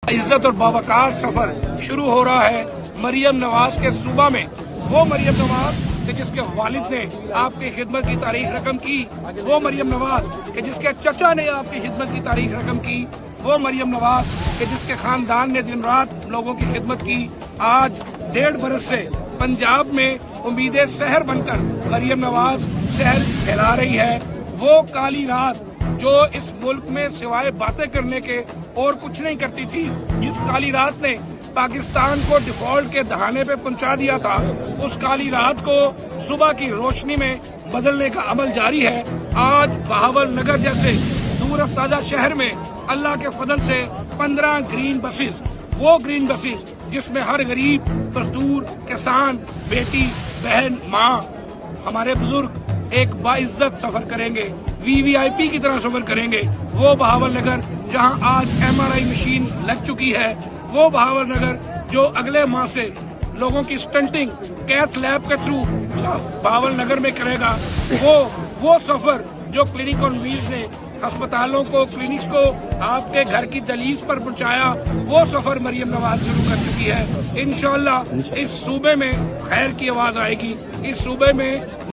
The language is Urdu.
عزت اور باوقار سفر شروع ہو رہا ہے مریم نواز کے صوبہ میں۔ وہ مریم نواز کہ جس کے والد نے آپ کی خدمت کی تاریخ رقم کی، وہ مریم نواز کہ جس کے چچا نے آپ کی خدمت کی تاریخ رقم کی، وہ مریم نواز کہ جس کے خاندان نے دن رات لوگوں کی خدمت کی۔ آج 1.5 برس سے پنجاب میں امید سحر بن کر مریم نواز سحر پھیلا رہی ہے۔ وہ کالی رات جو اس ملک میں سوائے باتیں کرنے کے اور کچھ نہیں کرتی تھی، جس کالی رات نے پاکستان کو ڈیفالٹ کے دہانے پہ پہنچا دیا تھا، اس کالی رات کو صبح کی روشنی میں بدلنے کا عمل جاری ہے۔ آج بہاول نگر جیسے دور افتادہ شہر میں اللہ کے فضل سے 15 گرین بسز، وہ گرین بسز جس میں ہر غریب، مزدور، کسان، بیٹی، بہن، ماں، ہمارے بزرگ ایک باعزت سفر کریں گے، وی آئی پی کی طرح سفر کریں گے۔ وہ بہاول نگر جہاں آج MRI مشین لگ چکی ہے، وہ بہاول نگر جو اگلے ماہ سے لوگوں کی سٹنٹنگ کیتھ لیب کے تھرو بہاول نگر میں کرے گا، وہ سفر جو کلینک آن ویلز نے ہسپتالوں کو، کلینکس کو آپ کے گھر کی دہلیز پر پہنچایا، وہ سفر مریم نواز شروع کر چکی ہے۔ انشاءاللہ اس صوبے میں خیر کی آواز آئے گی، اس صوبے میں